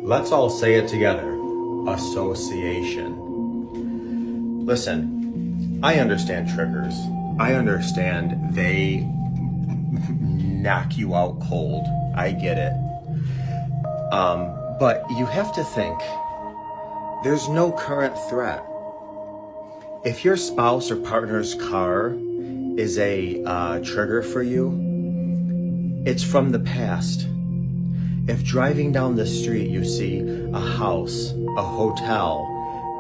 Let's all say it together. Association. Listen, I understand triggers. I understand they knock you out cold. I get it. But you have to think, there's no current threat. If your spouse or partner's car is a trigger for you, it's from the past. If driving down the street you see a house, a hotel,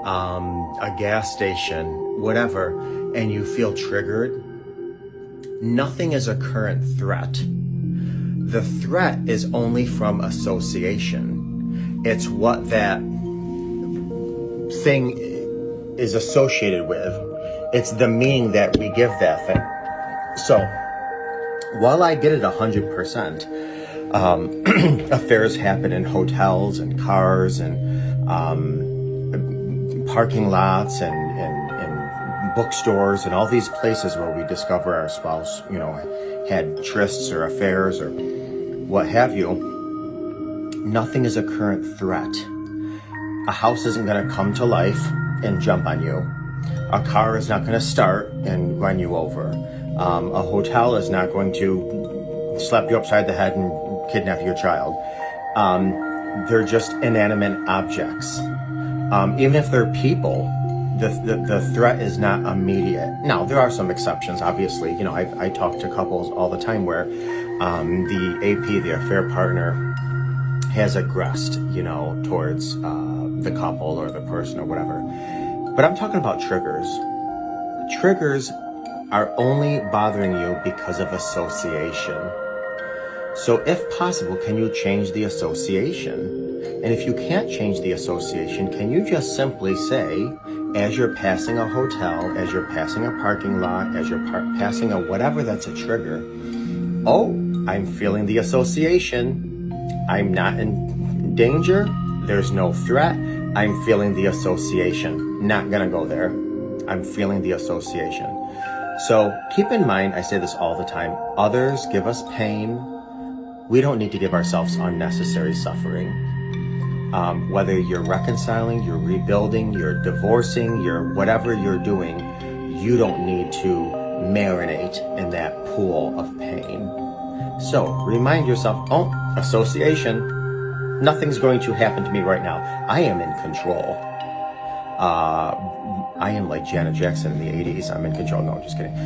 a gas station, whatever, and you feel triggered, nothing is a current threat. The threat is only from association. It's what that thing is associated with. It's the meaning that we give that thing. So, while I get it 100%, affairs happen in hotels and cars and parking lots and bookstores and all these places where we discover our spouse, had trysts or affairs or what have you. Nothing is a current threat. A house isn't going to come to life and jump on you. A car is not going to start and run you over. A hotel is not going to slap you upside the head and kidnap your child. They're just inanimate objects. Even if they're people, the threat is not immediate. Now, there are some exceptions, obviously. I talk to couples all the time where the AP, the affair partner, has aggressed, towards the couple or the person or whatever. But I'm talking about triggers. Triggers are only bothering you because of association. So if possible, can you change the association? And if you can't change the association, can you just simply say, as you're passing a hotel, as you're passing a parking lot, as you're passing a whatever that's a trigger, oh, I'm feeling the association. I'm not in danger. There's no threat. I'm feeling the association. Not gonna go there. I'm feeling the association. So keep in mind, I say this all the time, others give us pain. We don't need to give ourselves unnecessary suffering. Whether you're reconciling, you're rebuilding, you're divorcing, you're whatever you're doing, you don't need to marinate in that pool of pain. So remind yourself, oh, association, nothing's going to happen to me right now. I am in control. I am like Janet Jackson in the 80s. I'm in control. No, I'm just kidding.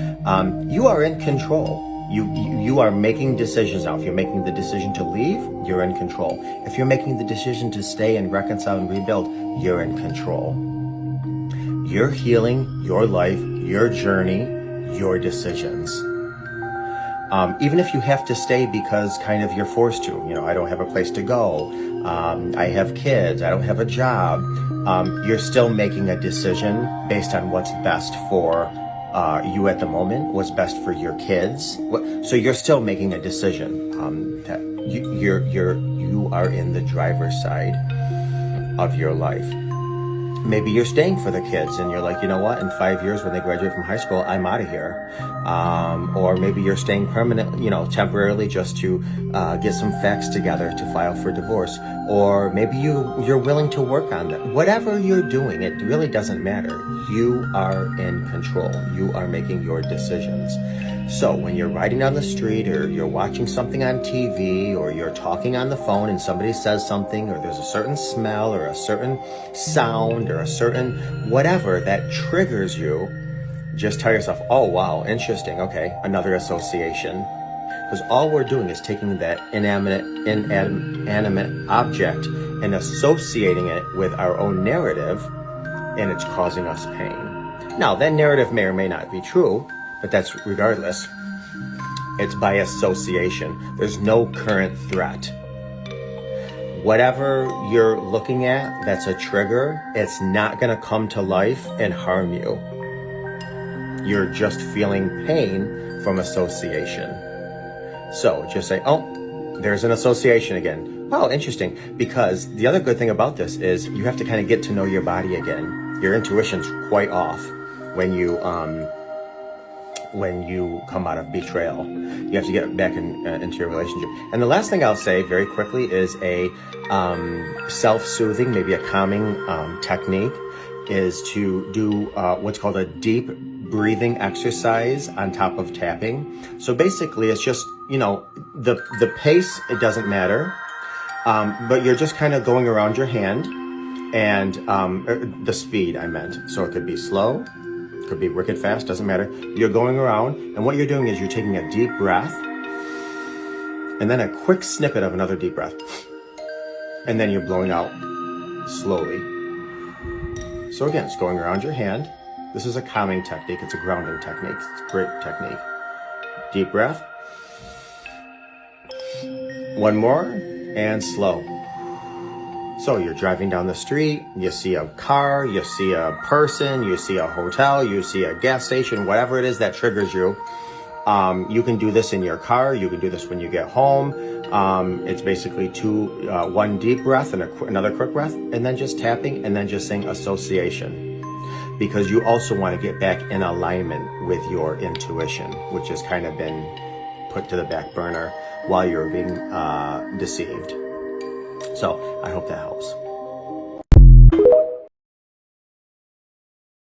You are in control. You are making decisions now. If you're making the decision to leave, you're in control. If you're making the decision to stay and reconcile and rebuild, you're in control. Your healing, your life, your journey, your decisions. Even if you have to stay because kind of you're forced to, I don't have a place to go. I have kids. I don't have a job. You're still making a decision based on what's best for you at the moment, what's best for your kids. So you're still making a decision. That you are in the driver's side of your life. Maybe you're staying for the kids and you're like, you know what, in 5 years when they graduate from high school, I'm out of here. Or maybe you're staying temporarily just to get some facts together to file for divorce. Or maybe you're willing to work on that. Whatever you're doing, it really doesn't matter. You are in control. You are making your decisions. So when you're riding down the street or you're watching something on TV or you're talking on the phone and somebody says something or there's a certain smell or a certain sound or a certain whatever that triggers you, just tell yourself, oh, wow, interesting. Okay, another association. Because all we're doing is taking that inanimate object and associating it with our own narrative, and it's causing us pain. Now, that narrative may or may not be true, but that's regardless. It's by association. There's no current threat. Whatever you're looking at that's a trigger, it's not going to come to life and harm you. You're just feeling pain from association. So just say, oh, there's an association again. Wow, interesting. Because the other good thing about this is you have to kind of get to know your body again. Your intuition's quite off when you when you come out of betrayal. You have to get back into your relationship. And the last thing I'll say very quickly is a self-soothing, maybe a calming technique is to do what's called a deep breathing exercise on top of tapping. So basically it's just, the pace, it doesn't matter, but you're just kind of going around your hand and the speed I meant. So it could be slow, could be wicked fast, doesn't matter. You're going around, and what you're doing is you're taking a deep breath and then a quick snippet of another deep breath. And then you're blowing out slowly. So again, it's going around your hand. This is a calming technique. It's a grounding technique. It's a great technique. Deep breath. One more, and slow. So you're driving down the street, you see a car, you see a person, you see a hotel, you see a gas station, whatever it is that triggers you. You can do this in your car. You can do this when you get home. It's basically one deep breath and another quick breath, and then just tapping, and then just saying association. Because you also want to get back in alignment with your intuition, which has kind of been put to the back burner while you're being deceived. So I hope that helps.